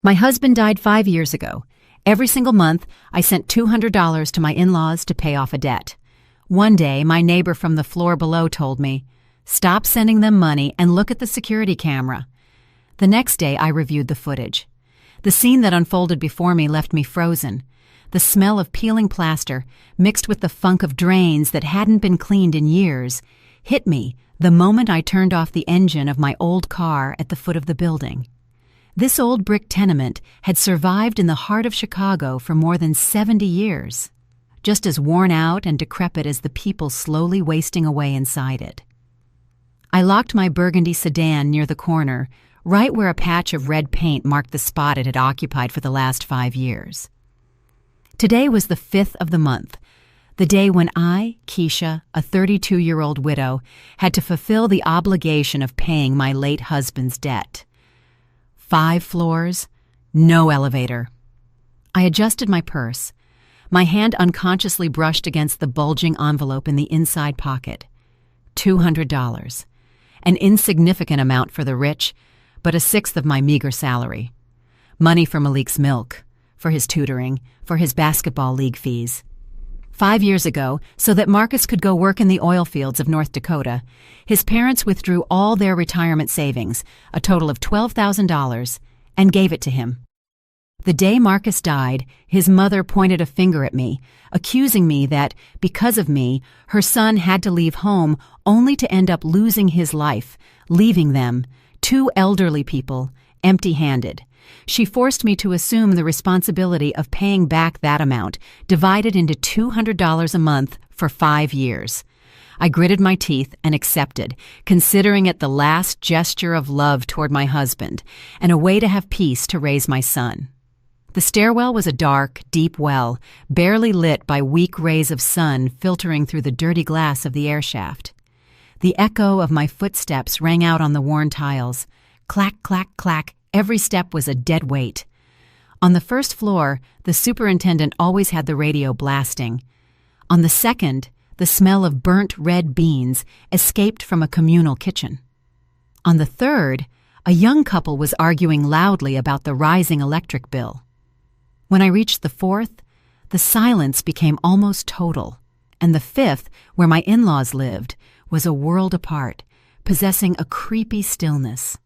My husband died 5 years ago. Every single month, I sent $200 to my in-laws to pay off a debt. One day, my neighbor from the floor below told me, "Stop sending them money and look at the security camera." The next day, I reviewed the footage. The scene that unfolded before me left me frozen. The smell of peeling plaster, mixed with the funk of drains that hadn't been cleaned in years, hit me the moment I turned off the engine of my old car at the foot of the building. This old brick tenement had survived in the heart of Chicago for more than 70 years, just as worn out and decrepit as the people slowly wasting away inside it. I locked my burgundy sedan near the corner, right where a patch of red paint marked the spot it had occupied for the last 5 years. Today was the 5th of the month, the day when I, Keisha, a 32-year-old widow, had to fulfill the obligation of paying my late husband's debt. 5 floors, no elevator. I adjusted my purse. My hand unconsciously brushed against the bulging envelope in the inside pocket. $200. An insignificant amount for the rich, but a sixth of my meager salary. Money for Malik's milk, for his tutoring, for his basketball league fees. 5 years ago, so that Marcus could go work in the oil fields of North Dakota, his parents withdrew all their retirement savings, a total of $12,000, and gave it to him. The day Marcus died, his mother pointed a finger at me, accusing me that, because of me, her son had to leave home only to end up losing his life, leaving them, 2 elderly people, empty-handed. She forced me to assume the responsibility of paying back that amount, divided into $200 a month for 5 years. I gritted my teeth and accepted, considering it the last gesture of love toward my husband and a way to have peace to raise my son. The stairwell was a dark, deep well, barely lit by weak rays of sun filtering through the dirty glass of the air shaft. The echo of my footsteps rang out on the worn tiles. Clack, clack, clack. Every step was a dead weight. On the first floor, the superintendent always had the radio blasting. On the second, the smell of burnt red beans escaped from a communal kitchen. On the third, a young couple was arguing loudly about the rising electric bill. When I reached the fourth, the silence became almost total, and the fifth, where my in-laws lived, was a world apart, possessing a creepy stillness.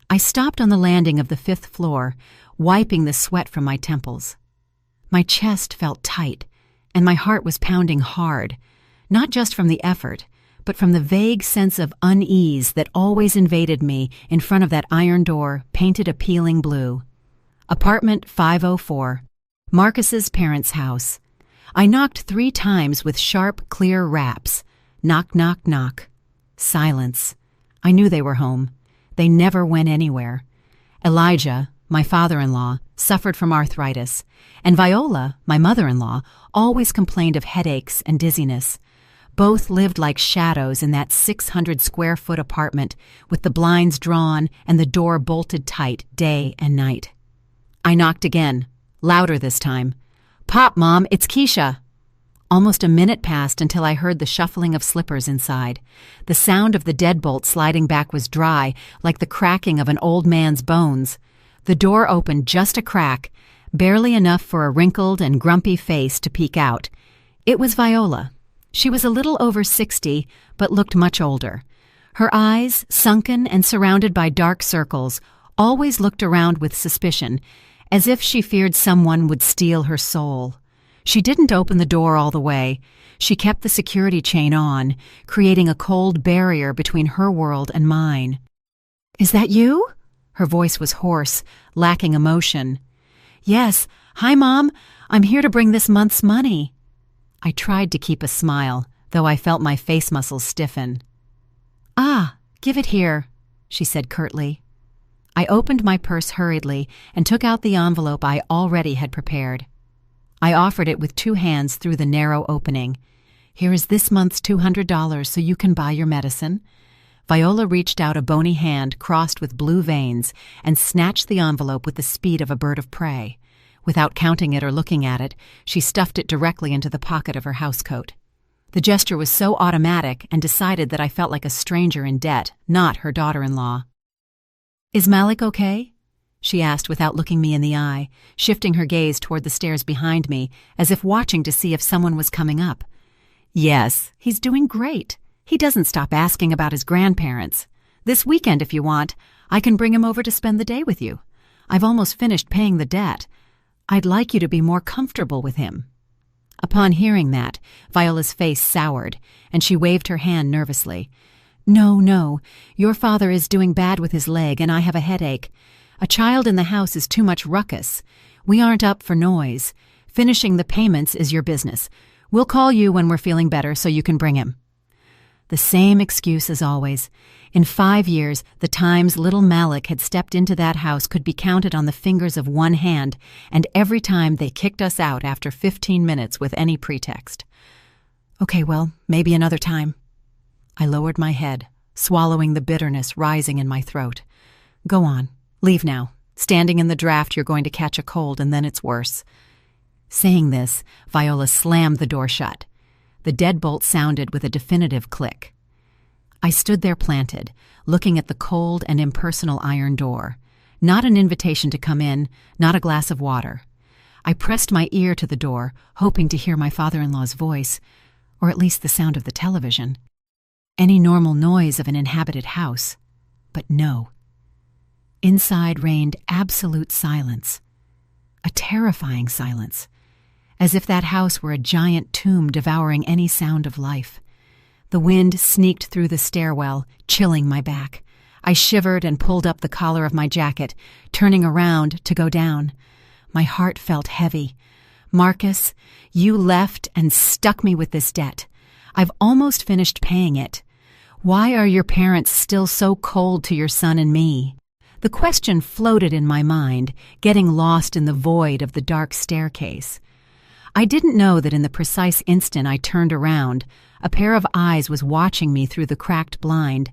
I stopped on the landing of the 5th floor, wiping the sweat from my temples. My chest felt tight, and my heart was pounding hard, not just from the effort, but from the vague sense of unease that always invaded me in front of that iron door painted a peeling blue. Apartment 504, Marcus's parents' house. I knocked 3 times with sharp, clear raps. Knock, knock, knock. Silence. I knew they were home. They never went anywhere. Elijah, my father-in-law, suffered from arthritis, and Viola, my mother-in-law, always complained of headaches and dizziness. Both lived like shadows in that 600-square-foot apartment with the blinds drawn and the door bolted tight day and night. I knocked again, louder this time. "Pop, Mom, it's Keisha." Almost a minute passed until I heard the shuffling of slippers inside. The sound of the deadbolt sliding back was dry, like the cracking of an old man's bones. The door opened just a crack, barely enough for a wrinkled and grumpy face to peek out. It was Viola. She was a little over 60, but looked much older. Her eyes, sunken and surrounded by dark circles, always looked around with suspicion, as if she feared someone would steal her soul. She didn't open the door all the way. She kept the security chain on, creating a cold barrier between her world and mine. "Is that you?" Her voice was hoarse, lacking emotion. "Yes. Hi, Mom. I'm here to bring this month's money." I tried to keep a smile, though I felt my face muscles stiffen. "Ah, give it here," she said curtly. I opened my purse hurriedly and took out the envelope I already had prepared. I offered it with 2 hands through the narrow opening. "Here is this month's $200 so you can buy your medicine." Viola reached out a bony hand crossed with blue veins and snatched the envelope with the speed of a bird of prey. Without counting it or looking at it, she stuffed it directly into the pocket of her housecoat. The gesture was so automatic and decided that I felt like a stranger in debt, not her daughter-in-law. "Is Malik okay?" she asked without looking me in the eye, shifting her gaze toward the stairs behind me, as if watching to see if someone was coming up. Yes, he's doing great. He doesn't stop asking about his grandparents. This weekend, if you want, I can bring him over to spend the day with you. I've almost finished paying the debt. I'd like you to be more comfortable with him." Upon hearing that, Viola's face soured, and she waved her hand nervously. No, your father is doing bad with his leg, and I have a headache. A child in the house is too much ruckus. We aren't up for noise. Finishing the payments is your business. We'll call you when we're feeling better so you can bring him." The same excuse as always. In 5 years, the times little Malik had stepped into that house could be counted on the fingers of one hand, and every time they kicked us out after 15 minutes with any pretext. "Okay, well, maybe another time." I lowered my head, swallowing the bitterness rising in my throat. "Go on. Leave now. Standing in the draft, you're going to catch a cold, and then it's worse." Saying this, Viola slammed the door shut. The deadbolt sounded with a definitive click. I stood there planted, looking at the cold and impersonal iron door. Not an invitation to come in, not a glass of water. I pressed my ear to the door, hoping to hear my father-in-law's voice, or at least the sound of the television. Any normal noise of an inhabited house. But no. Inside reigned absolute silence. A terrifying silence. As if that house were a giant tomb devouring any sound of life. The wind sneaked through the stairwell, chilling my back. I shivered and pulled up the collar of my jacket, turning around to go down. My heart felt heavy. "Marcus, you left and stuck me with this debt. I've almost finished paying it. Why are your parents still so cold to your son and me?" The question floated in my mind, getting lost in the void of the dark staircase. I didn't know that in the precise instant I turned around, a pair of eyes was watching me through the cracked blind,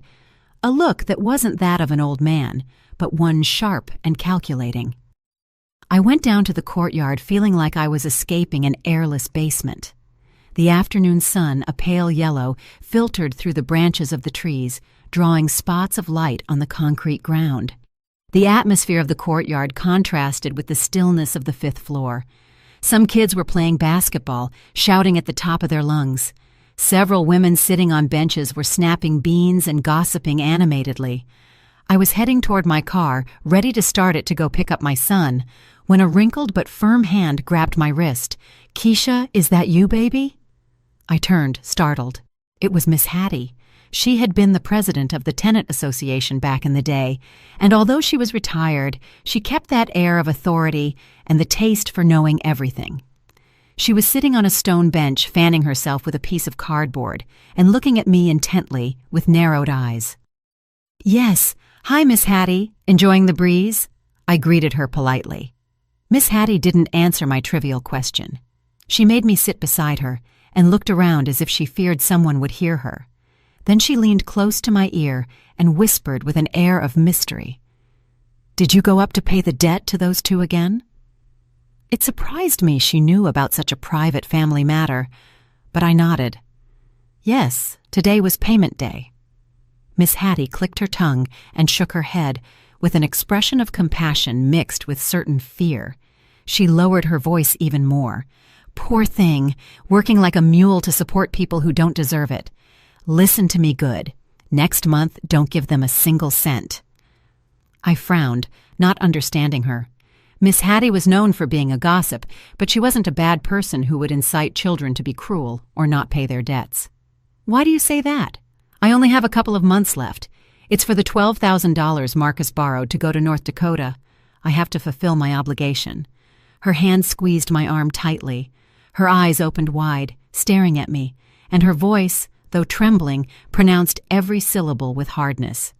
a look that wasn't that of an old man, but one sharp and calculating. I went down to the courtyard feeling like I was escaping an airless basement. The afternoon sun, a pale yellow, filtered through the branches of the trees, drawing spots of light on the concrete ground. The atmosphere of the courtyard contrasted with the stillness of the 5th floor. Some kids were playing basketball, shouting at the top of their lungs. Several women sitting on benches were snapping beans and gossiping animatedly. I was heading toward my car, ready to start it to go pick up my son, when a wrinkled but firm hand grabbed my wrist. "Keisha, is that you, baby?" I turned, startled. It was Miss Hattie. She had been the president of the tenant association back in the day, and although she was retired, she kept that air of authority and the taste for knowing everything. She was sitting on a stone bench, fanning herself with a piece of cardboard, and looking at me intently with narrowed eyes. "Yes. Hi, Miss Hattie. Enjoying the breeze?" I greeted her politely. Miss Hattie didn't answer my trivial question. She made me sit beside her and looked around as if she feared someone would hear her. Then she leaned close to my ear and whispered with an air of mystery. "Did you go up to pay the debt to those two again?" It surprised me she knew about such a private family matter, but I nodded. Yes, today was payment day. Miss Hattie clicked her tongue and shook her head with an expression of compassion mixed with certain fear. She lowered her voice even more. "Poor thing, working like a mule to support people who don't deserve it. Listen to me good. Next month, don't give them a single cent." I frowned, not understanding her. Miss Hattie was known for being a gossip, but she wasn't a bad person who would incite children to be cruel or not pay their debts. "Why do you say that? I only have a couple of months left. It's for the $12,000 Marcus borrowed to go to North Dakota. I have to fulfill my obligation." Her hand squeezed my arm tightly. Her eyes opened wide, staring at me, and her voice, though trembling, pronounced every syllable with hardness.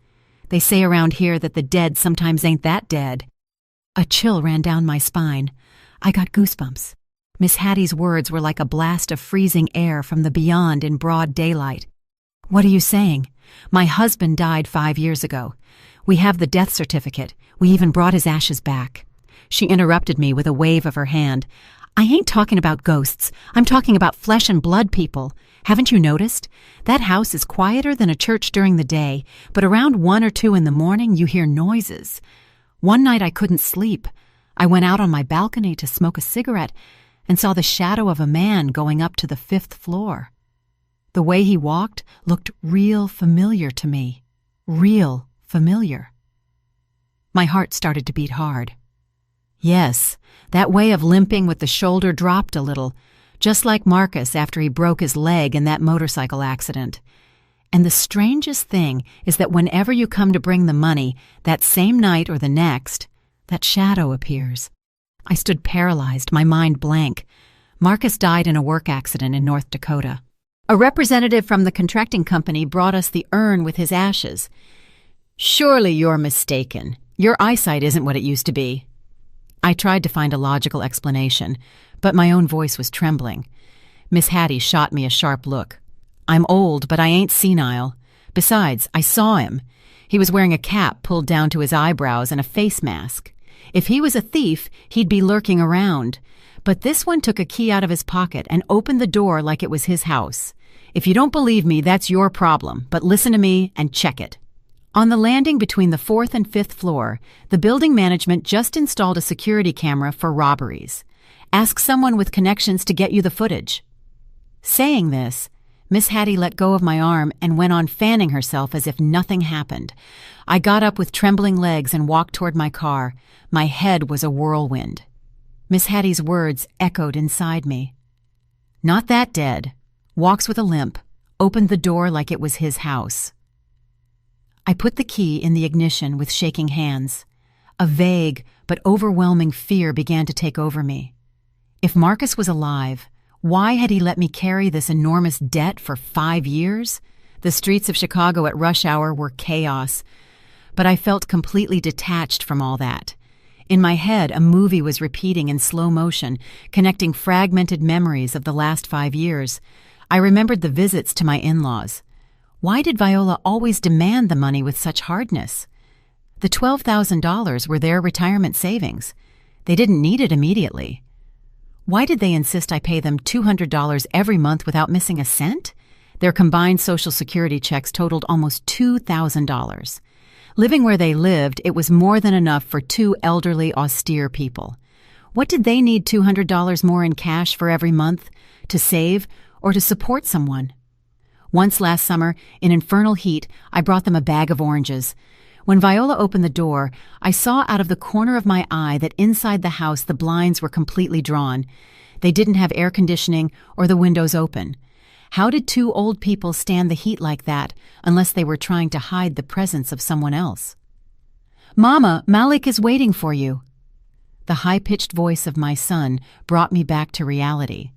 They say around here that the dead sometimes ain't that dead. A chill ran down my spine. I got goosebumps. Miss Hattie's words were like a blast of freezing air from the beyond in broad daylight. "What are you saying? My husband died 5 years ago. We have the death certificate. We even brought his ashes back." She interrupted me with a wave of her hand. "I ain't talking about ghosts. I'm talking about flesh and blood people. Haven't you noticed? That house is quieter than a church during the day, but around 1 or 2 in the morning you hear noises. One night I couldn't sleep. I went out on my balcony to smoke a cigarette and saw the shadow of a man going up to the 5th floor. The way he walked looked real familiar to me. Real familiar. My heart started to beat hard. Yes, that way of limping with the shoulder dropped a little, just like Marcus after he broke his leg in that motorcycle accident. And the strangest thing is that whenever you come to bring the money, that same night or the next, that shadow appears. I stood paralyzed, my mind blank. Marcus died in a work accident in North Dakota. A representative from the contracting company brought us the urn with his ashes. Surely you're mistaken. Your eyesight isn't what it used to be. I tried to find a logical explanation, but my own voice was trembling. Miss Hattie shot me a sharp look. I'm old, but I ain't senile. Besides, I saw him. He was wearing a cap pulled down to his eyebrows and a face mask. If he was a thief, he'd be lurking around. But this one took a key out of his pocket and opened the door like it was his house. If you don't believe me, that's your problem, but listen to me and check it. On the landing between the 4th and 5th floor, the building management just installed a security camera for robberies. Ask someone with connections to get you the footage. Saying this, Miss Hattie let go of my arm and went on fanning herself as if nothing happened. I got up with trembling legs and walked toward my car. My head was a whirlwind. Miss Hattie's words echoed inside me. Not that dead. Walks with a limp. Opened the door like it was his house. I put the key in the ignition with shaking hands. A vague but overwhelming fear began to take over me. If Marcus was alive, why had he let me carry this enormous debt for 5 years? The streets of Chicago at rush hour were chaos, but I felt completely detached from all that. In my head, a movie was repeating in slow motion, connecting fragmented memories of the last 5 years. I remembered the visits to my in-laws. Why did Viola always demand the money with such hardness? The $12,000 were their retirement savings. They didn't need it immediately. Why did they insist I pay them $200 every month without missing a cent? Their combined Social Security checks totaled almost $2,000. Living where they lived, it was more than enough for 2 elderly, austere people. What did they need $200 more in cash for every month? To save or to support someone? Once last summer, in infernal heat, I brought them a bag of oranges. When Viola opened the door, I saw out of the corner of my eye that inside the house the blinds were completely drawn. They didn't have air conditioning or the windows open. How did 2 old people stand the heat like that unless they were trying to hide the presence of someone else? "Mama, Malik is waiting for you." The high-pitched voice of my son brought me back to reality.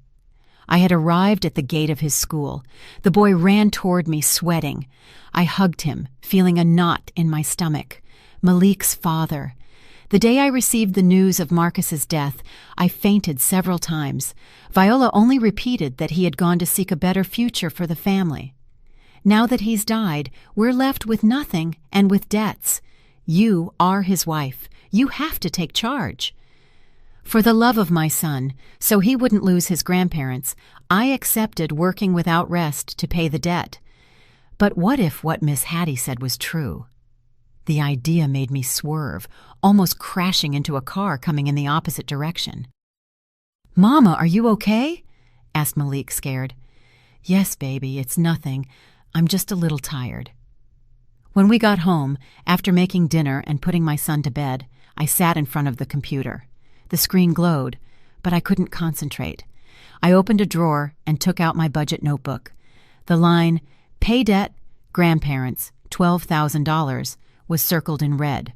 I had arrived at the gate of his school. The boy ran toward me, sweating. I hugged him, feeling a knot in my stomach. Malik's father. The day I received the news of Marcus's death, I fainted several times. Viola only repeated that he had gone to seek a better future for the family. Now that he's died, we're left with nothing and with debts. You are his wife. You have to take charge. For the love of my son, so he wouldn't lose his grandparents, I accepted working without rest to pay the debt. But what if what Miss Hattie said was true? The idea made me swerve, almost crashing into a car coming in the opposite direction. "Mama, are you okay?" asked Malik, scared. "Yes, baby, it's nothing. I'm just a little tired." When we got home, after making dinner and putting my son to bed, I sat in front of the computer. The screen glowed, but I couldn't concentrate. I opened a drawer and took out my budget notebook. The line, "Pay debt, grandparents, $12,000, was circled in red.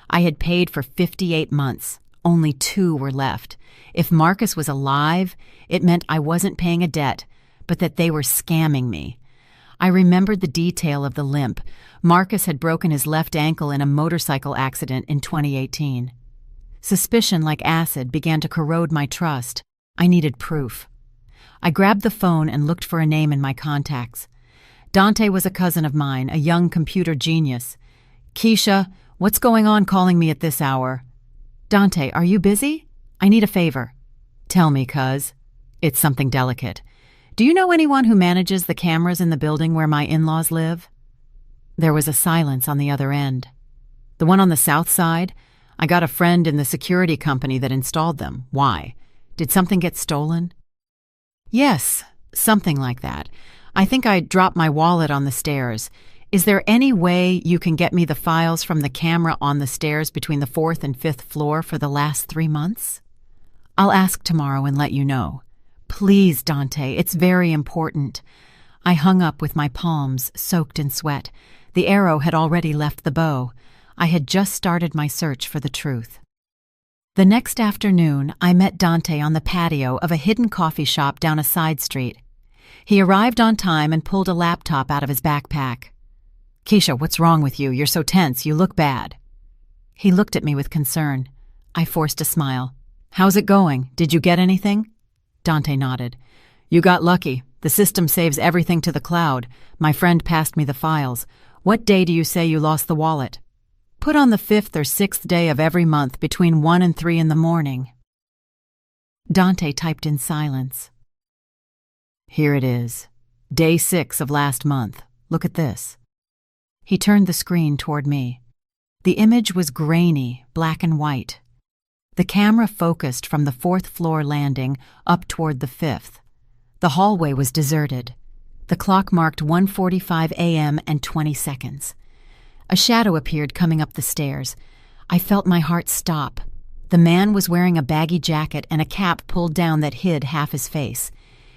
I had paid for 58 months. Only 2 were left. If Marcus was alive, it meant I wasn't paying a debt, but that they were scamming me. I remembered the detail of the limp. Marcus had broken his left ankle in a motorcycle accident in 2018. Suspicion, like acid, began to corrode my trust. I needed proof. I grabbed the phone and looked for a name in my contacts. Dante was a cousin of mine, a young computer genius. "Keisha, what's going on calling me at this hour?" "Dante, are you busy? I need a favor." "Tell me, cuz." "It's something delicate. Do you know anyone who manages the cameras in the building where my in-laws live?" There was a silence on the other end. "The one on the south side? I got a friend in the security company that installed them. Why? Did something get stolen? Yes, something like that. I think I dropped my wallet on the stairs. Is there any way you can get me the files from the camera on the stairs between the 4th and 5th floor for the last 3 months? I'll ask tomorrow and let you know. Please, Dante, it's very important. I hung up with my palms soaked in sweat. The arrow had already left the bow. I had just started my search for the truth. The next afternoon, I met Dante on the patio of a hidden coffee shop down a side street. He arrived on time and pulled a laptop out of his backpack. Keisha, what's wrong with you? You're so tense. You look bad. He looked at me with concern. I forced a smile. How's it going? Did you get anything? Dante nodded. You got lucky. The system saves everything to the cloud. My friend passed me the files. What day do you say you lost the wallet? Put on the 5th or 6th day of every month between 1 and 3 in the morning. Dante typed in silence. Here it is. Day 6 of last month. Look at this. He turned the screen toward me. The image was grainy, black and white. The camera focused from the 4th floor landing up toward the 5th. The hallway was deserted. The clock marked 1:45 a.m. and 20 seconds. A shadow appeared coming up the stairs. I felt my heart stop. The man was wearing a baggy jacket and a cap pulled down that hid half his face.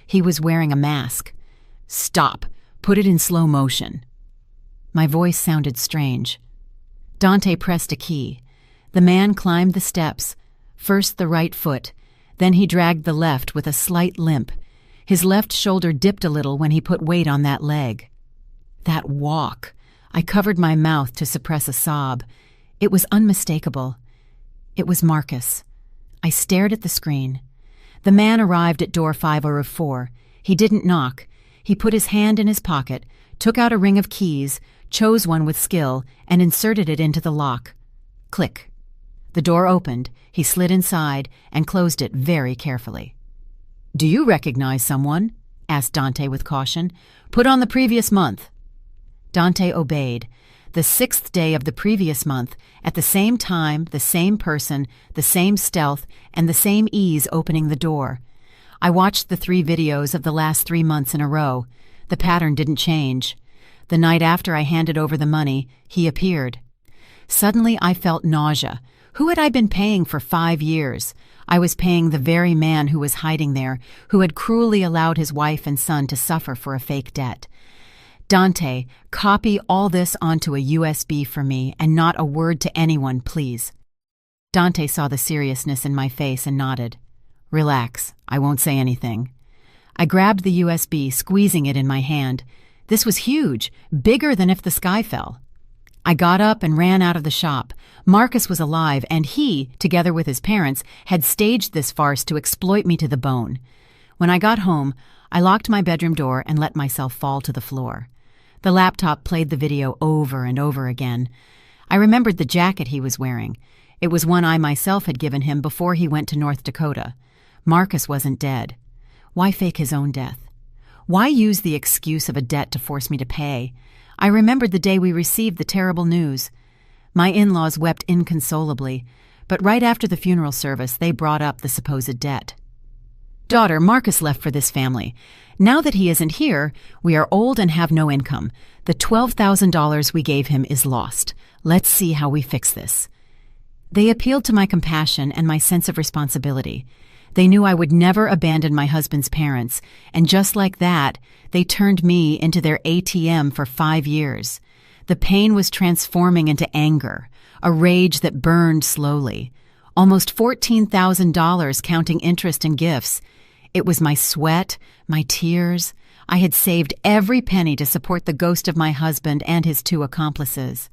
He was wearing a mask. Stop. Put it in slow motion. My voice sounded strange. Dante pressed a key. The man climbed the steps, first the right foot, then he dragged the left with a slight limp. His left shoulder dipped a little when he put weight on that leg. That walk. I covered my mouth to suppress a sob. It was unmistakable. It was Marcus. I stared at the screen. The man arrived at door 504. He didn't knock. He put his hand in his pocket, took out a ring of keys, chose one with skill, and inserted it into the lock. Click. The door opened. He slid inside and closed it very carefully. Do you recognize someone? Asked Dante with caution. Put on the previous month. Dante obeyed. The 6th day of the previous month, at the same time, the same person, the same stealth, and the same ease opening the door. I watched the 3 videos of the last 3 months in a row. The pattern didn't change. The night after I handed over the money, he appeared. Suddenly I felt nausea. Who had I been paying for 5 years? I was paying the very man who was hiding there, who had cruelly allowed his wife and son to suffer for a fake debt. Dante, copy all this onto a USB for me and not a word to anyone, please. Dante saw the seriousness in my face and nodded. Relax, I won't say anything. I grabbed the USB, squeezing it in my hand. This was huge, bigger than if the sky fell. I got up and ran out of the shop. Marcus was alive, and he, together with his parents, had staged this farce to exploit me to the bone. When I got home, I locked my bedroom door and let myself fall to the floor. The laptop played the video over and over again. I remembered the jacket he was wearing. It was one I myself had given him before he went to North Dakota. Marcus wasn't dead. Why fake his own death? Why use the excuse of a debt to force me to pay? I remembered the day we received the terrible news. My in-laws wept inconsolably, but right after the funeral service, they brought up the supposed debt. Daughter, Marcus left for this family. Now that he isn't here, we are old and have no income. The $12,000 we gave him is lost. Let's see how we fix this. They appealed to my compassion and my sense of responsibility. They knew I would never abandon my husband's parents, and just like that, they turned me into their ATM for 5 years. The pain was transforming into anger, a rage that burned slowly. Almost $14,000 counting interest and gifts. It was my sweat, my tears. I had saved every penny to support the ghost of my husband and his 2 accomplices.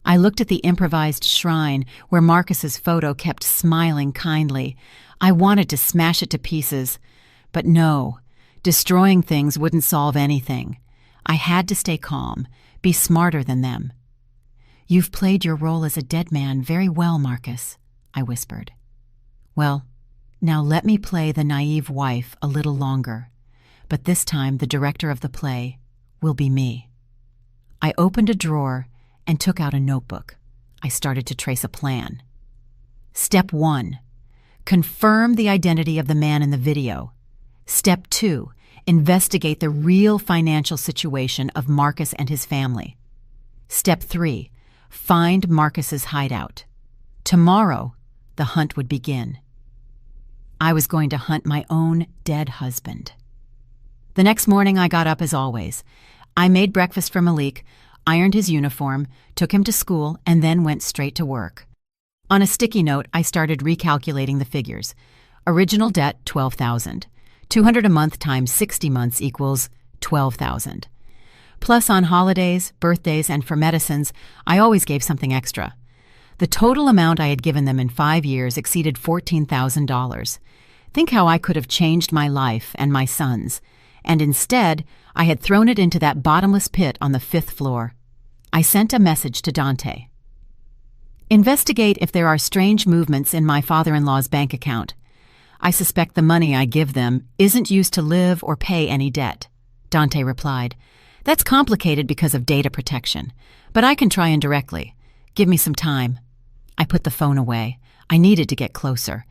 I looked at the improvised shrine where Marcus's photo kept smiling kindly. I wanted to smash it to pieces. But no, destroying things wouldn't solve anything. I had to stay calm, be smarter than them. You've played your role as a dead man very well, Marcus, I whispered. Well, now let me play the naive wife a little longer, but this time the director of the play will be me. I opened a drawer and took out a notebook. I started to trace a plan. Step 1. Confirm the identity of the man in the video. Step 2. Investigate the real financial situation of Marcus and his family. Step 3. Find Marcus's hideout. Tomorrow, the hunt would begin. I was going to hunt my own dead husband. The next morning, I got up as always. I made breakfast for Malik, ironed his uniform, took him to school, and then went straight to work. On a sticky note, I started recalculating the figures. Original debt, $12,000. $200 a month times 60 months equals $12,000. Plus on holidays, birthdays, and for medicines, I always gave something extra. The total amount I had given them in 5 years exceeded $14,000. Think how I could have changed my life and my son's. And instead, I had thrown it into that bottomless pit on the 5th floor. I sent a message to Dante. Investigate if there are strange movements in my father-in-law's bank account. I suspect the money I give them isn't used to live or pay any debt. Dante replied, That's complicated because of data protection, but I can try indirectly. Give me some time. I put the phone away. I needed to get closer.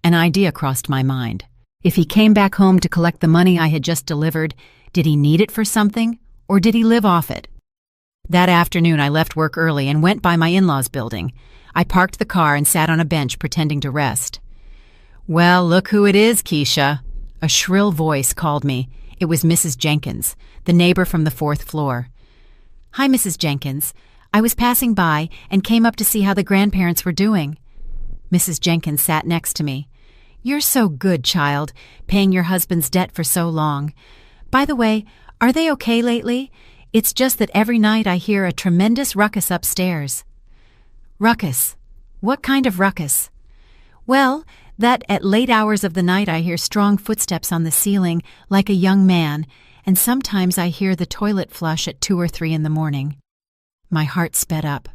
An idea crossed my mind. If he came back home to collect the money I had just delivered, did he need it for something, or did he live off it? That afternoon, I left work early and went by my in-laws' building. I parked the car and sat on a bench pretending to rest. Well, look who it is, Keisha. A shrill voice called me. It was Mrs. Jenkins, the neighbor from the 4th floor. Hi, Mrs. Jenkins. I was passing by and came up to see how the grandparents were doing. Mrs. Jenkins sat next to me. You're so good, child, paying your husband's debt for so long. By the way, are they okay lately? It's just that every night I hear a tremendous ruckus upstairs. Ruckus? What kind of ruckus? Well, that at late hours of the night I hear strong footsteps on the ceiling like a young man, and sometimes I hear the toilet flush at 2 or 3 in the morning. My heart sped up.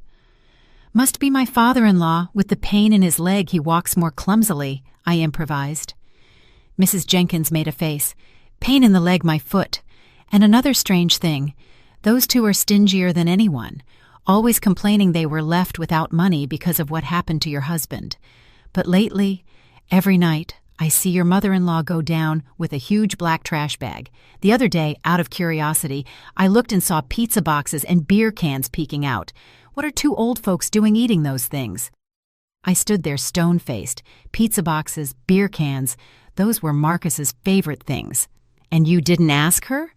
Must be my father-in-law. With the pain in his leg, he walks more clumsily, I improvised. Mrs. Jenkins made a face. Pain in the leg, my foot. And another strange thing. Those two are stingier than anyone, always complaining they were left without money because of what happened to your husband. But lately, every night, I see your mother-in-law go down with a huge black trash bag. The other day, out of curiosity, I looked and saw pizza boxes and beer cans peeking out. What are 2 old folks doing eating those things? I stood there stone-faced. Pizza boxes, beer cans, those were Marcus's favorite things. And you didn't ask her?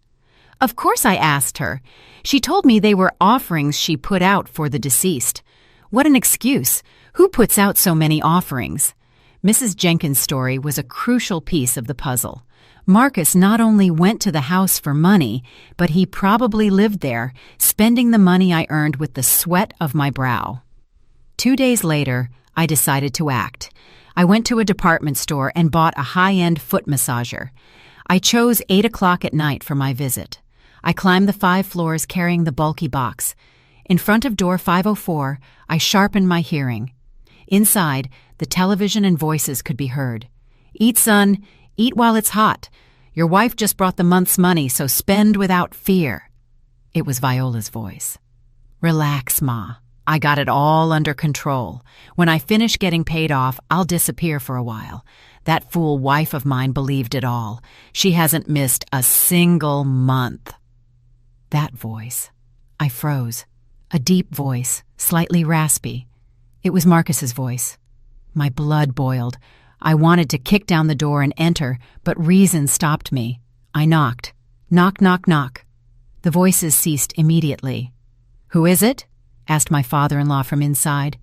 Of course I asked her. She told me they were offerings she put out for the deceased. What an excuse. Who puts out so many offerings? Mrs. Jenkins' story was a crucial piece of the puzzle. Marcus not only went to the house for money, but he probably lived there, spending the money I earned with the sweat of my brow. 2 days later, I decided to act. I went to a department store and bought a high-end foot massager. I chose 8 o'clock at night for my visit. I climbed the 5 floors carrying the bulky box. In front of door 504, I sharpened my hearing. Inside, the television and voices could be heard. Eat, son. Eat while it's hot. Your wife just brought the month's money, so spend without fear. It was Viola's voice. Relax, Ma. I got it all under control. When I finish getting paid off, I'll disappear for a while. That fool wife of mine believed it all. She hasn't missed a single month. That voice. I froze. A deep voice, slightly raspy. It was Marcus's voice. My blood boiled. I wanted to kick down the door and enter, but reason stopped me. I knocked. Knock, knock, knock. The voices ceased immediately. Who is it? Asked my father-in-law from inside.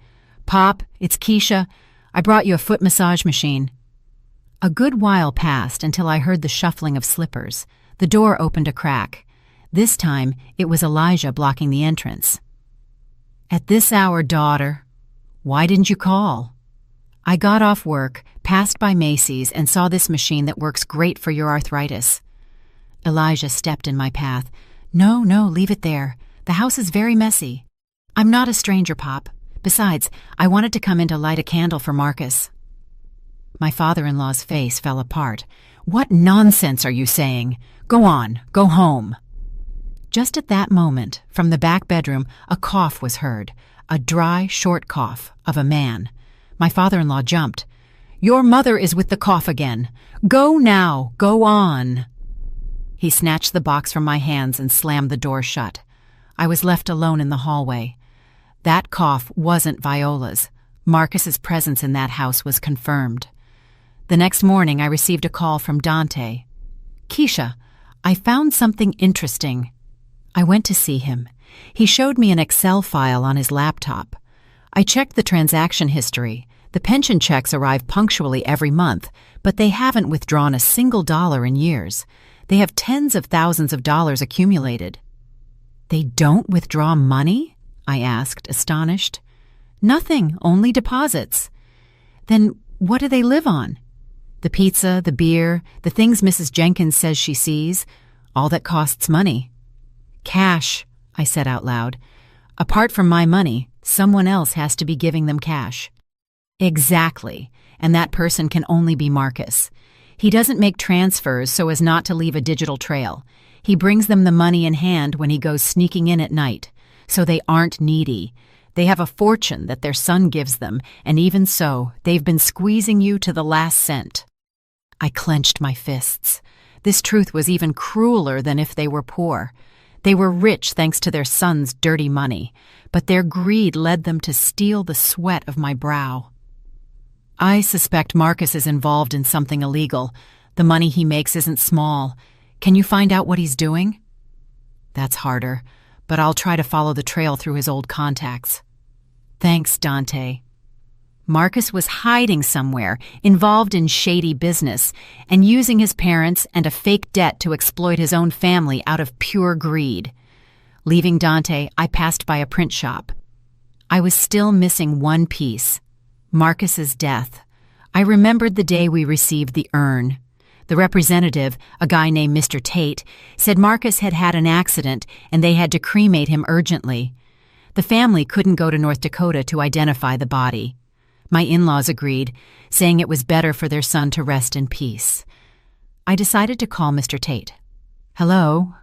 Pop, it's Keisha. I brought you a foot massage machine. A good while passed until I heard the shuffling of slippers. The door opened a crack. This time, it was Elijah blocking the entrance. At this hour, daughter. Why didn't you call? I got off work, passed by Macy's, and saw this machine that works great for your arthritis. Elijah stepped in my path. No, leave it there. The house is very messy. I'm not a stranger, Pop. Besides, I wanted to come in to light a candle for Marcus. My father-in-law's face fell apart. What nonsense are you saying? Go on, go home. Just at that moment, from the back bedroom, a cough was heard. A dry, short cough of a man. My father-in-law jumped. "Your mother is with the cough again. Go now, go on." He snatched the box from my hands and slammed the door shut. I was left alone in the hallway. That cough wasn't Viola's. Marcus's presence in that house was confirmed. The next morning, I received a call from Dante. "Keisha, I found something interesting." I went to see him. He showed me an Excel file on his laptop. I checked the transaction history. The pension checks arrive punctually every month, but they haven't withdrawn a single dollar in years. They have tens of thousands of dollars accumulated. "They don't withdraw money?" I asked, astonished. "Nothing, only deposits." "Then what do they live on?" "The pizza, the beer, the things Mrs. Jenkins says she sees, all that costs money." "Cash," I said out loud. "Apart from my money, someone else has to be giving them cash." "Exactly, and that person can only be Marcus. He doesn't make transfers so as not to leave a digital trail. He brings them the money in hand when he goes sneaking in at night, so they aren't needy. They have a fortune that their son gives them, and even so, they've been squeezing you to the last cent." I clenched my fists. This truth was even crueler than if they were poor. They were rich thanks to their son's dirty money, but their greed led them to steal the sweat of my brow. "I suspect Marcus is involved in something illegal. The money he makes isn't small. Can you find out what he's doing?" "That's harder, but I'll try to follow the trail through his old contacts." "Thanks, Dante." Marcus was hiding somewhere, involved in shady business, and using his parents and a fake debt to exploit his own family out of pure greed. Leaving Dante, I passed by a print shop. I was still missing one piece: Marcus's death. I remembered the day we received the urn. The representative, a guy named Mr. Tate, said Marcus had had an accident and they had to cremate him urgently. The family couldn't go to North Dakota to identify the body. My in-laws agreed, saying it was better for their son to rest in peace. I decided to call Mr. Tate. "Hello?"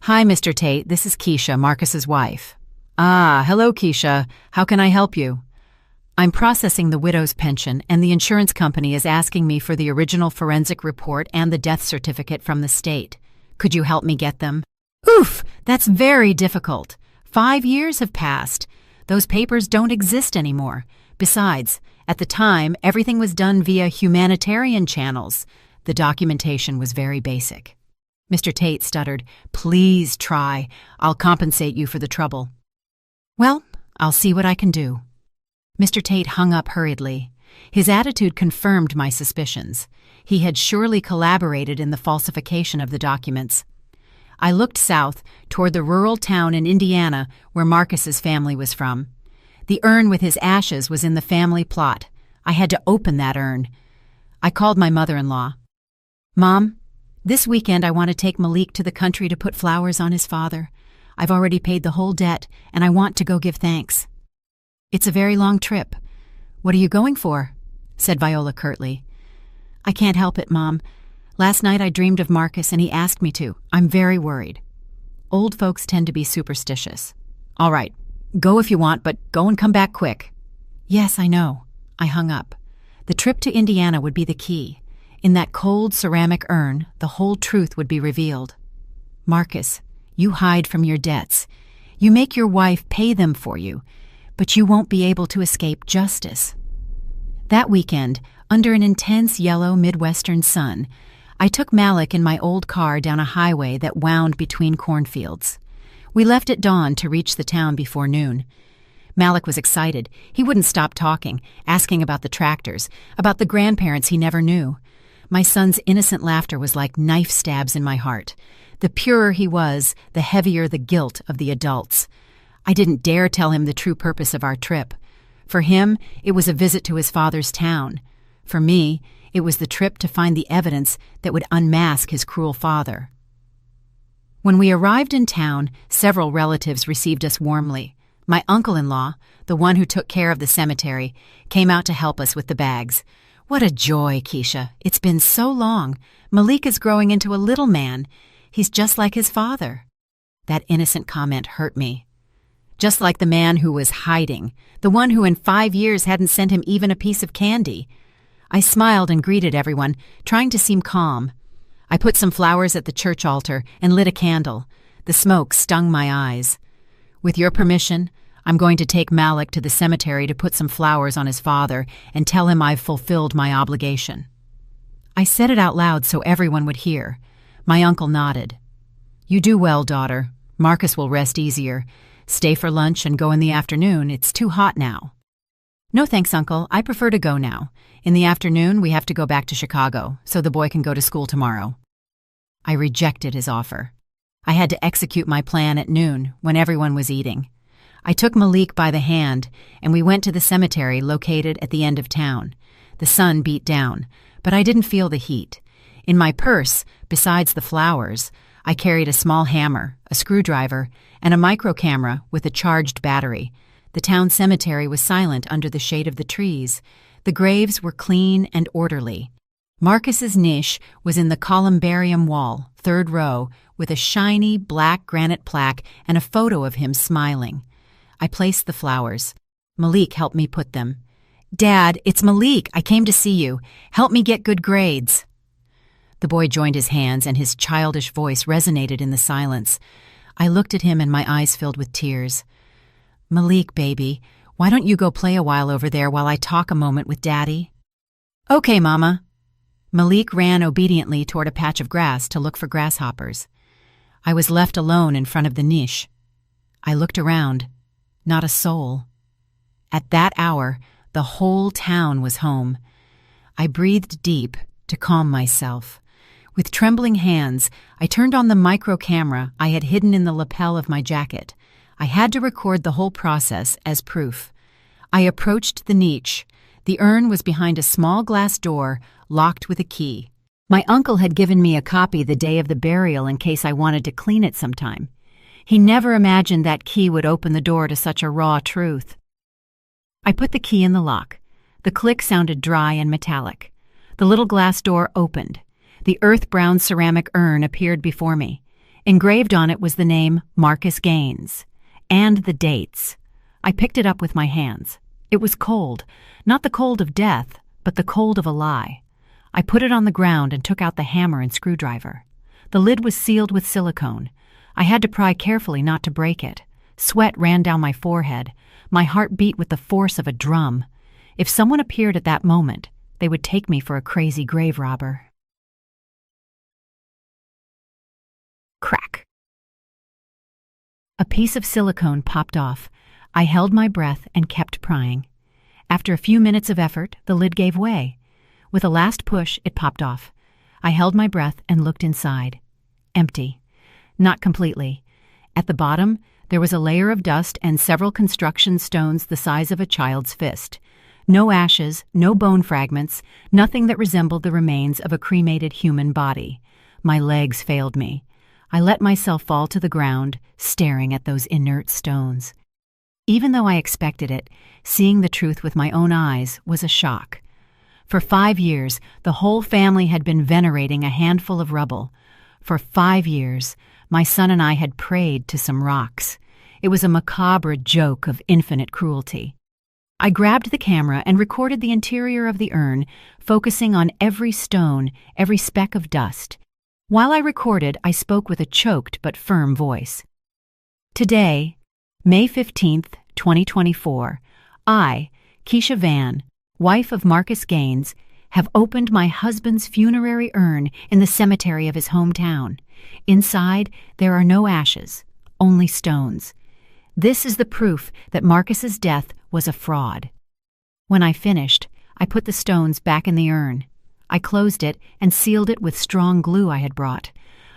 "Hi, Mr. Tate. This is Keisha, Marcus's wife." "Ah, hello, Keisha. How can I help you?" "I'm processing the widow's pension, and the insurance company is asking me for the original forensic report and the death certificate from the state. Could you help me get them?" "Oof, that's very difficult. 5 years have passed. Those papers don't exist anymore. Besides, at the time, everything was done via humanitarian channels. The documentation was very basic." Mr. Tate stuttered, "Please try. I'll compensate you for the trouble." "Well, I'll see what I can do." Mr. Tate hung up hurriedly. His attitude confirmed my suspicions. He had surely collaborated in the falsification of the documents. I looked south, toward the rural town in Indiana where Marcus's family was from. The urn with his ashes was in the family plot. I had to open that urn. I called my mother-in-law. "Mom, this weekend I want to take Malik to the country to put flowers on his father. I've already paid the whole debt, and I want to go give thanks." "It's a very long trip. What are you going for?" said Viola curtly. "I can't help it, Mom. Last night I dreamed of Marcus and he asked me to. I'm very worried." Old folks tend to be superstitious. "All right. Go if you want, but go and come back quick." "Yes, I know." I hung up. The trip to Indiana would be the key. In that cold ceramic urn, the whole truth would be revealed. "Marcus, you hide from your debts. You make your wife pay them for you, but you won't be able to escape justice." That weekend, under an intense yellow Midwestern sun, I took Malik in my old car down a highway that wound between cornfields. We left at dawn to reach the town before noon. Malik was excited. He wouldn't stop talking, asking about the tractors, about the grandparents he never knew. My son's innocent laughter was like knife stabs in my heart. The purer he was, the heavier the guilt of the adults. I didn't dare tell him the true purpose of our trip. For him, it was a visit to his father's town. For me, it was the trip to find the evidence that would unmask his cruel father. When we arrived in town, several relatives received us warmly. My uncle-in-law, the one who took care of the cemetery, came out to help us with the bags. "What a joy, Keisha. It's been so long. Malik is growing into a little man. He's just like his father." That innocent comment hurt me. just like the man who was hiding, the one who in 5 years hadn't sent him even a piece of candy. I smiled and greeted everyone, trying to seem calm. I put some flowers at the church altar and lit a candle. The smoke stung my eyes. With your permission, I'm going to take Malik to the cemetery to put some flowers on his father and tell him I've fulfilled my obligation. I said it out loud so everyone would hear. My uncle nodded. You do well, daughter. Marcus will rest easier. Stay for lunch and go in the afternoon. It's too hot now. No thanks, Uncle. I prefer to go now. In the afternoon, we have to go back to Chicago, so the boy can go to school tomorrow. I rejected his offer. I had to execute my plan at noon, when everyone was eating. I took Malik by the hand, and we went to the cemetery located at the end of town. The sun beat down, but I didn't feel the heat. In my purse, besides the flowers, I carried a small hammer, a screwdriver, and a micro camera with a charged battery. The town cemetery was silent under the shade of the trees. The graves were clean and orderly. Marcus's niche was in the columbarium wall, 3rd row, with a shiny black granite plaque and a photo of him smiling. I placed the flowers. Malik helped me put them. Dad, it's Malik. I came to see you. Help me get good grades. The boy joined his hands and his childish voice resonated in the silence. I looked at him and my eyes filled with tears. Malik, baby, why don't you go play a while over there while I talk a moment with Daddy? Okay, Mama. Malik ran obediently toward a patch of grass to look for grasshoppers. I was left alone in front of the niche. I looked around. Not a soul. At that hour, the whole town was home. I breathed deep to calm myself. With trembling hands, I turned on the micro camera I had hidden in the lapel of my jacket. I had to record the whole process as proof. I approached the niche. The urn was behind a small glass door, locked with a key. My uncle had given me a copy the day of the burial in case I wanted to clean it sometime. He never imagined that key would open the door to such a raw truth. I put the key in the lock. The click sounded dry and metallic. The little glass door opened. The earth-brown ceramic urn appeared before me. Engraved on it was the name Marcus Gaines. And the dates. I picked it up with my hands. It was cold, not the cold of death, but the cold of a lie. I put it on the ground and took out the hammer and screwdriver. The lid was sealed with silicone. I had to pry carefully not to break it. Sweat ran down my forehead. My heart beat with the force of a drum. If someone appeared at that moment, they would take me for a crazy grave robber. Crack. A piece of silicone popped off. I held my breath and kept prying. After a few minutes of effort, the lid gave way. With a last push, it popped off. I held my breath and looked inside. Empty. Not completely. At the bottom, there was a layer of dust and several construction stones the size of a child's fist. No ashes, no bone fragments, nothing that resembled the remains of a cremated human body. My legs failed me. I let myself fall to the ground, staring at those inert stones. Even though I expected it, seeing the truth with my own eyes was a shock. For 5 years, the whole family had been venerating a handful of rubble. For 5 years, my son and I had prayed to some rocks. It was a macabre joke of infinite cruelty. I grabbed the camera and recorded the interior of the urn, focusing on every stone, every speck of dust. While I recorded, I spoke with a choked but firm voice. Today, May 15th, 2024, I, Keisha Van, wife of Marcus Gaines, have opened my husband's funerary urn in the cemetery of his hometown. Inside, there are no ashes, only stones. This is the proof that Marcus's death was a fraud. When I finished, I put the stones back in the urn. I closed it and sealed it with strong glue I had brought.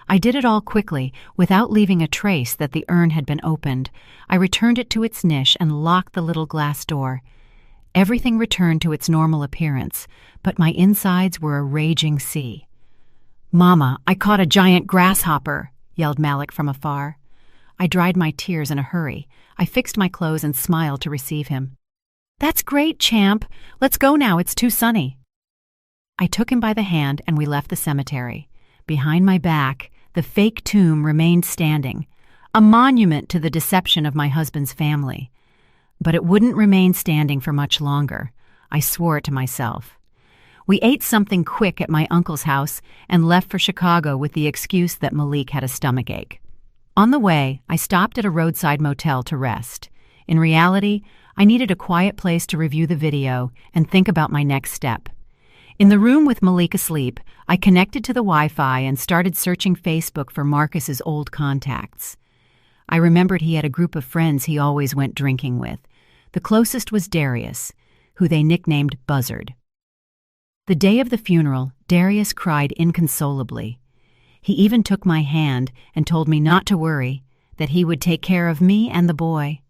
I did it all quickly, without leaving a trace that the urn had been opened. I returned it to its niche and locked the little glass door. Everything returned to its normal appearance, but my insides were a raging sea. "Mama, I caught a giant grasshopper," yelled Malik from afar. I dried my tears in a hurry. I fixed my clothes and smiled to receive him. "That's great, champ. Let's go now, it's too sunny." I took him by the hand and we left the cemetery. Behind my back, the fake tomb remained standing. a monument to the deception of my husband's family. But it wouldn't remain standing for much longer. I swore it to myself. We ate something quick at my uncle's house and left for Chicago with the excuse that Malik had a stomachache. On the way, I stopped at a roadside motel to rest. In reality, I needed a quiet place to review the video and think about my next step. In the room with Malik asleep, I connected to the Wi-Fi and started searching Facebook for Marcus's old contacts. I remembered he had a group of friends he always went drinking with. The closest was Darius, who they nicknamed Buzzard. The day of the funeral, Darius cried inconsolably. He even took my hand and told me not to worry, that he would take care of me and the boy.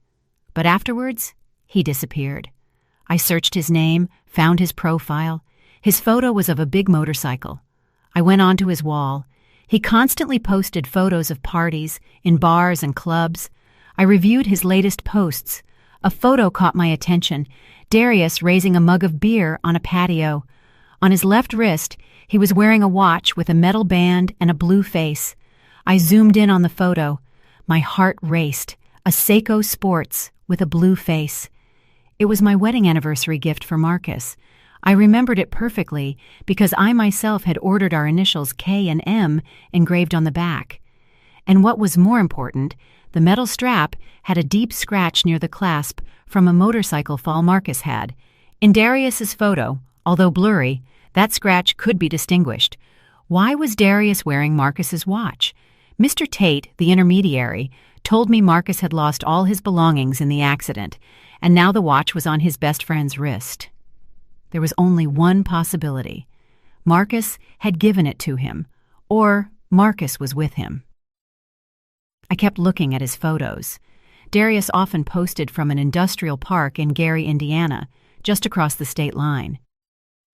But afterwards, he disappeared. I searched his name, found his profile. His photo was of a big motorcycle. I went onto his wall. He constantly posted photos of parties, in bars and clubs. I reviewed his latest posts. A photo caught my attention, Darius raising a mug of beer on a patio. On his left wrist, he was wearing a watch with a metal band and a blue face. I zoomed in on the photo. My heart raced. A Seiko Sports with a blue face. It was my wedding anniversary gift for Marcus. I remembered it perfectly because I myself had ordered our initials K and M engraved on the back. And what was more important, the metal strap had a deep scratch near the clasp from a motorcycle fall Marcus had. In Darius's photo, although blurry, that scratch could be distinguished. Why was Darius wearing Marcus's watch? Mr. Tate, the intermediary, told me Marcus had lost all his belongings in the accident, and now the watch was on his best friend's wrist. There was only one possibility. Marcus had given it to him, or Marcus was with him. I kept looking at his photos. Darius often posted from an industrial park in Gary, Indiana, just across the state line.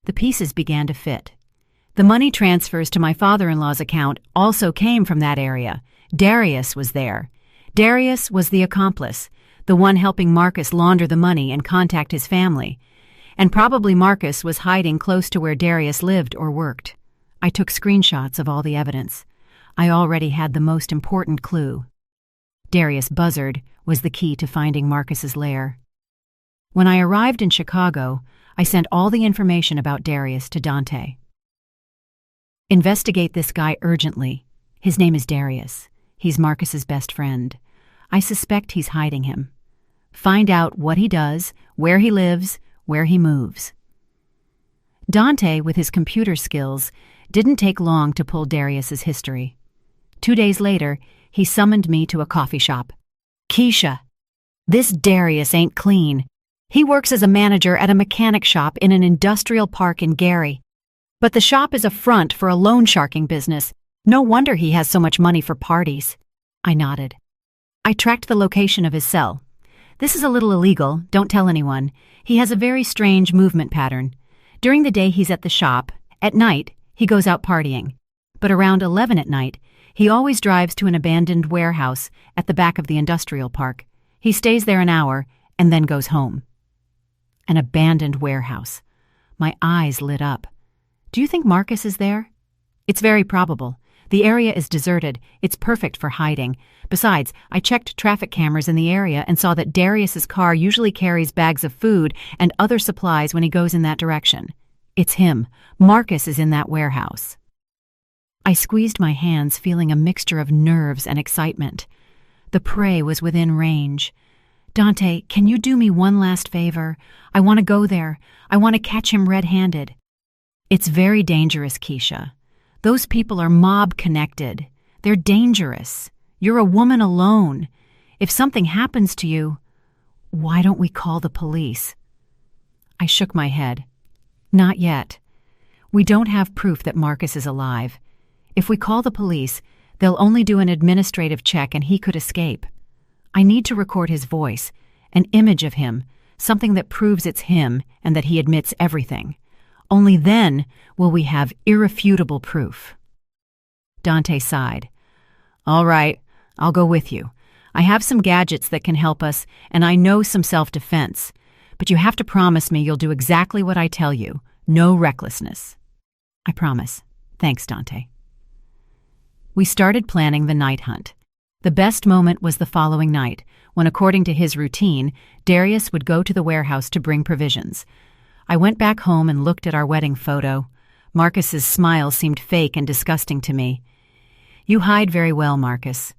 The pieces began to fit. The money transfers to my father-in-law's account also came from that area. Darius was there. Darius was the accomplice, the one helping Marcus launder the money and contact his family. And probably Marcus was hiding close to where Darius lived or worked. I took screenshots of all the evidence. I already had the most important clue. Darius Buzzard was the key to finding Marcus's lair. When I arrived in Chicago, I sent all the information about Darius to Dante. Investigate this guy urgently. His name is Darius. He's Marcus's best friend. I suspect he's hiding him. Find out what he does, where he lives, where he moves. Dante, with his computer skills, didn't take long to pull Darius's history. 2 days later, he summoned me to a coffee shop. Keisha, this Darius ain't clean. He works as a manager at a mechanic shop in an industrial park in Gary. But the shop is a front for a loan sharking business. No wonder he has so much money for parties. I nodded. I tracked the location of his cell. This is a little illegal, don't tell anyone. He has a very strange movement pattern. During the day he's at the shop. At night, he goes out partying. But around 11 at night, he always drives to an abandoned warehouse at the back of the industrial park. He stays there an hour and then goes home. An abandoned warehouse. My eyes lit up. Do you think Marcus is there? It's very probable. The area is deserted. It's perfect for hiding. Besides, I checked traffic cameras in the area and saw that Darius's car usually carries bags of food and other supplies when he goes in that direction. It's him. Marcus is in that warehouse. I squeezed my hands, feeling a mixture of nerves and excitement. The prey was within range. Dante, can you do me one last favor? I want to go there. I want to catch him red-handed. It's very dangerous, Keisha. Those people are mob-connected. They're dangerous. You're a woman alone. If something happens to you, why don't we call the police? I shook my head. Not yet. We don't have proof that Marcus is alive. If we call the police, they'll only do an administrative check and he could escape. I need to record his voice, an image of him, something that proves it's him and that he admits everything. Only then will we have irrefutable proof. Dante sighed. All right, I'll go with you. I have some gadgets that can help us, and I know some self-defense. But you have to promise me you'll do exactly what I tell you. No recklessness. I promise. Thanks, Dante. We started planning the night hunt. The best moment was the following night, when, according to his routine, Darius would go to the warehouse to bring provisions. I went back home and looked at our wedding photo. Marcus's smile seemed fake and disgusting to me. You hide very well, Marcus,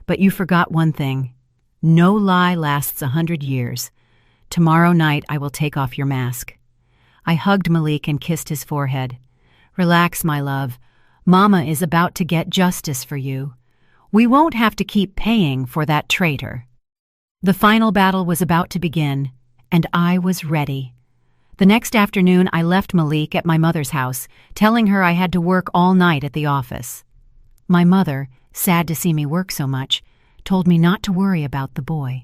but you forgot one thing. No lie lasts 100 years. Tomorrow night I will take off your mask. I hugged Malik and kissed his forehead. Relax, my love. Mama is about to get justice for you. We won't have to keep paying for that traitor. The final battle was about to begin, and I was ready. The next afternoon, I left Malik at my mother's house, telling her I had to work all night at the office. My mother, sad to see me work so much, told me not to worry about the boy.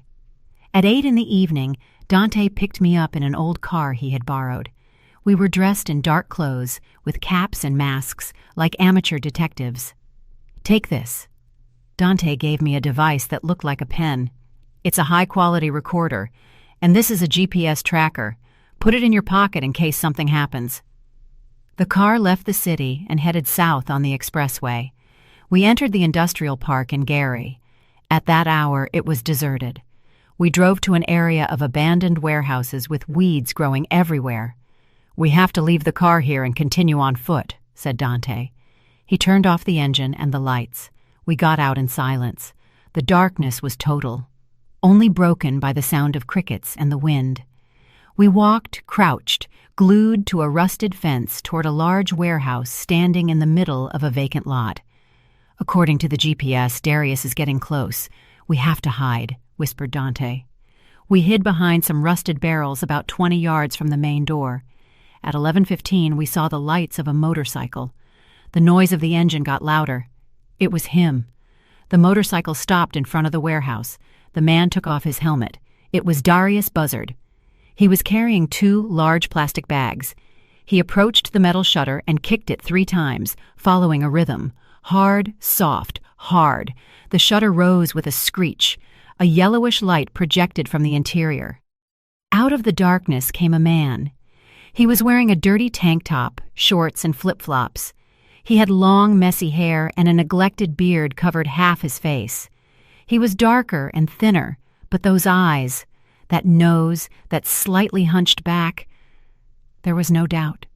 At 8 in the evening, Dante picked me up in an old car he had borrowed. We were dressed in dark clothes, with caps and masks, like amateur detectives. Take this. Dante gave me a device that looked like a pen. It's a high-quality recorder, and this is a GPS tracker. Put it in your pocket in case something happens. The car left the city and headed south on the expressway. We entered the industrial park in Gary. At that hour, it was deserted. We drove to an area of abandoned warehouses with weeds growing everywhere. We have to leave the car here and continue on foot, said Dante. He turned off the engine and the lights. We got out in silence. The darkness was total, only broken by the sound of crickets and the wind. We walked, crouched, glued to a rusted fence toward a large warehouse standing in the middle of a vacant lot. According to the GPS, Darius is getting close. We have to hide, whispered Dante. We hid behind some rusted barrels about 20 yards from the main door. At 11:15, we saw the lights of a motorcycle. The noise of the engine got louder. It was him. The motorcycle stopped in front of the warehouse. The man took off his helmet. It was Darius Buzzard. He was carrying 2 large plastic bags. He approached the metal shutter and kicked it 3 times, following a rhythm. Hard, soft, hard. The shutter rose with a screech. A yellowish light projected from the interior. Out of the darkness came a man. He was wearing a dirty tank top, shorts, and flip-flops. He had long, messy hair, and a neglected beard covered half his face. He was darker and thinner, but those eyes, that nose, that slightly hunched back, there was no doubt.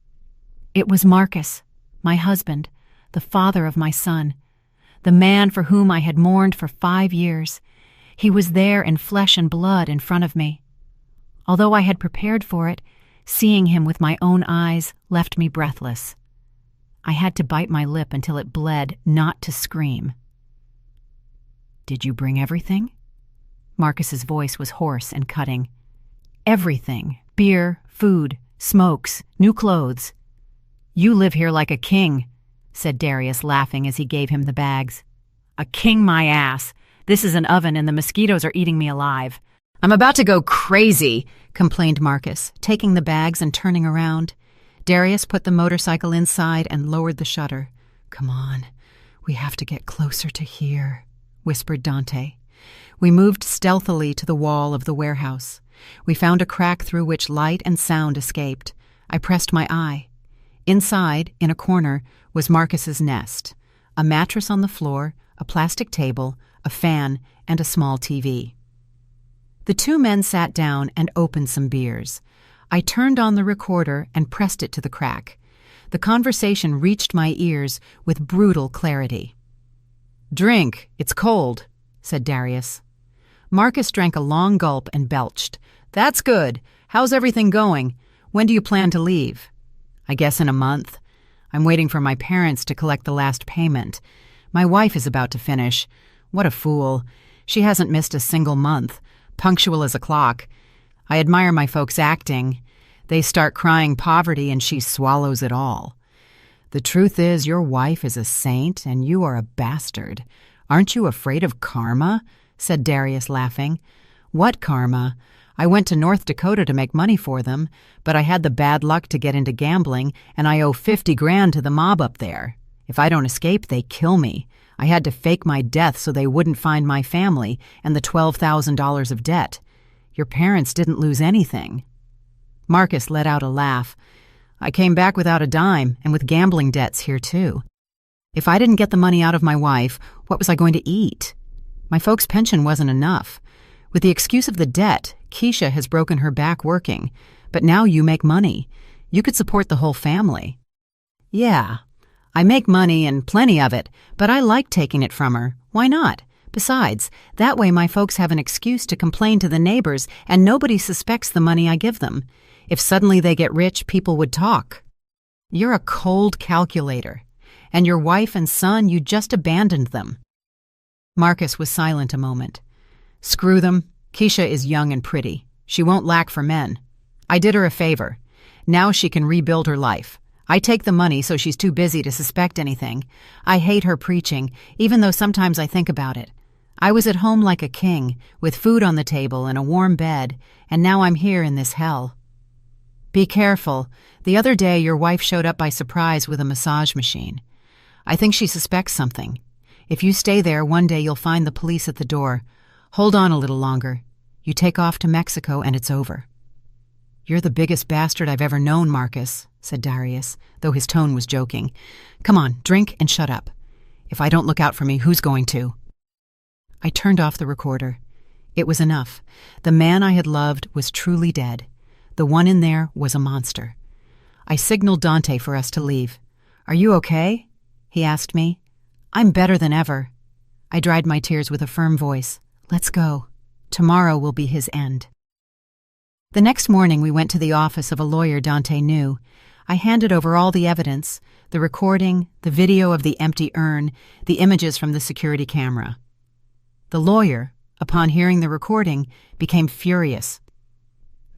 It was Marcus, my husband, the father of my son, the man for whom I had mourned for 5 years. He was there in flesh and blood in front of me. Although I had prepared for it, seeing him with my own eyes left me breathless. I had to bite my lip until it bled not to scream. Did you bring everything? Marcus's voice was hoarse and cutting. Everything. Beer, food, smokes, new clothes. You live here like a king, said Darius, laughing as he gave him the bags. A king, my ass. This is an oven and the mosquitoes are eating me alive. I'm about to go crazy, complained Marcus, taking the bags and turning around. Darius put the motorcycle inside and lowered the shutter. Come on, we have to get closer to here, whispered Dante. We moved stealthily to the wall of the warehouse. We found a crack through which light and sound escaped. I pressed my eye. Inside, in a corner, was Marcus's nest. A mattress on the floor, a plastic table, a fan, and a small TV. The 2 men sat down and opened some beers. I turned on the recorder and pressed it to the crack. The conversation reached my ears with brutal clarity. Drink, it's cold, said Darius. Marcus drank a long gulp and belched. That's good. How's everything going? When do you plan to leave? I guess in a month. I'm waiting for my parents to collect the last payment. My wife is about to finish. What a fool. She hasn't missed a single month. Punctual as a clock. I admire my folks' acting. They start crying poverty and she swallows it all. The truth is, your wife is a saint and you are a bastard. Aren't you afraid of karma? Said Darius, laughing. What karma? I went to North Dakota to make money for them, but I had the bad luck to get into gambling and I owe 50 grand to the mob up there. If I don't escape, they kill me. I had to fake my death so they wouldn't find my family and the $12,000 of debt. Your parents didn't lose anything. Marcus let out a laugh. I came back without a dime and with gambling debts here too. If I didn't get the money out of my wife, what was I going to eat? My folks' pension wasn't enough. With the excuse of the debt, Keisha has broken her back working, but now you make money. You could support the whole family. Yeah, I make money and plenty of it, but I like taking it from her. Why not? Besides, that way my folks have an excuse to complain to the neighbors and nobody suspects the money I give them. If suddenly they get rich, people would talk. You're a cold calculator. And your wife and son, you just abandoned them. Marcus was silent a moment. Screw them. Keisha is young and pretty. She won't lack for men. I did her a favor. Now she can rebuild her life. I take the money so she's too busy to suspect anything. I hate her preaching, even though sometimes I think about it. I was at home like a king, with food on the table and a warm bed, and now I'm here in this hell. Be careful. The other day your wife showed up by surprise with a massage machine. I think she suspects something. If you stay there, one day you'll find the police at the door. Hold on a little longer. You take off to Mexico and it's over. You're the biggest bastard I've ever known, Marcus, said Darius, though his tone was joking. Come on, drink and shut up. If I don't look out for me, who's going to? I turned off the recorder. It was enough. The man I had loved was truly dead. The one in there was a monster. I signaled Dante for us to leave. Are you okay? He asked me. I'm better than ever. I dried my tears with a firm voice. Let's go. Tomorrow will be his end. The next morning we went to the office of a lawyer Dante knew. I handed over all the evidence, the recording, the video of the empty urn, the images from the security camera. The lawyer, upon hearing the recording, became furious.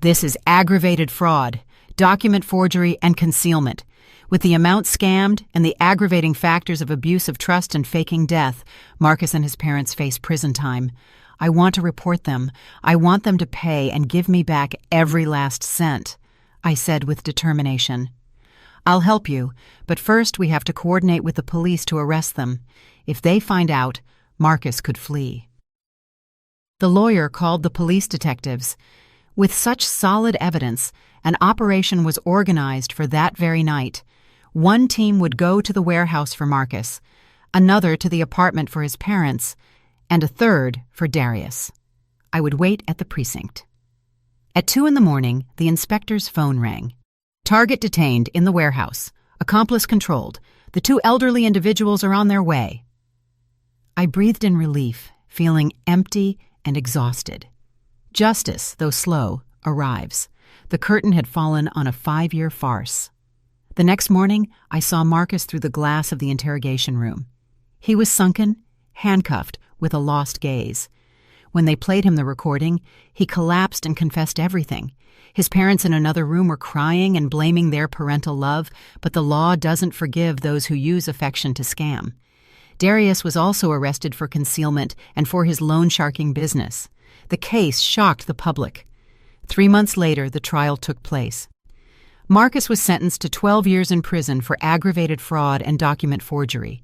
This is aggravated fraud, document forgery, and concealment. With the amount scammed and the aggravating factors of abuse of trust and faking death, Marcus and his parents face prison time. I want to report them. I want them to pay and give me back every last cent, I said with determination. I'll help you, but first we have to coordinate with the police to arrest them. If they find out, Marcus could flee. The lawyer called the police detectives. With such solid evidence, an operation was organized for that very night. One team would go to the warehouse for Marcus, another to the apartment for his parents, and a third for Darius. I would wait at the precinct. At 2 a.m, the inspector's phone rang. Target detained in the warehouse. Accomplice controlled. The 2 elderly individuals are on their way. I breathed in relief, feeling empty and exhausted. Justice, though slow, arrives. The curtain had fallen on a 5-year farce. The next morning, I saw Marcus through the glass of the interrogation room. He was sunken, handcuffed, with a lost gaze. When they played him the recording, he collapsed and confessed everything. His parents in another room were crying and blaming their parental love, but the law doesn't forgive those who use affection to scam. Darius was also arrested for concealment and for his loan sharking business. The case shocked the public. 3 months later, the trial took place. Marcus was sentenced to 12 years in prison for aggravated fraud and document forgery.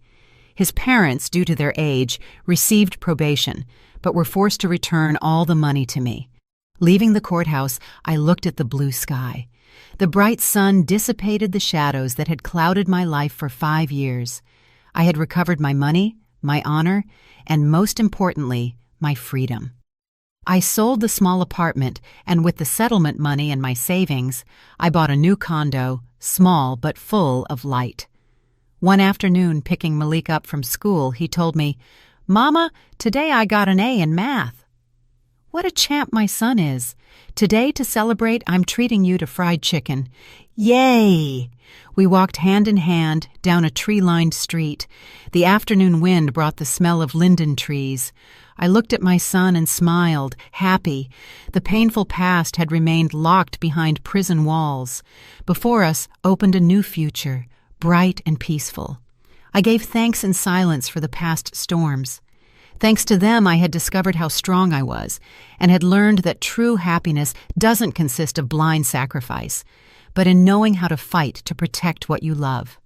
His parents, due to their age, received probation, but were forced to return all the money to me. Leaving the courthouse, I looked at the blue sky. The bright sun dissipated the shadows that had clouded my life for 5 years. I had recovered my money, my honor, and most importantly, my freedom. I sold the small apartment, and with the settlement money and my savings, I bought a new condo, small but full of light. One afternoon, picking Malik up from school, he told me, "Mama, today I got an A in math." What a champ my son is. Today, to celebrate, I'm treating you to fried chicken. Yay! We walked hand in hand down a tree-lined street. The afternoon wind brought the smell of linden trees. I looked at my son and smiled, happy. The painful past had remained locked behind prison walls. Before us opened a new future, bright and peaceful. I gave thanks in silence for the past storms. Thanks to them, I had discovered how strong I was, and had learned that true happiness doesn't consist of blind sacrifice, but in knowing how to fight to protect what you love.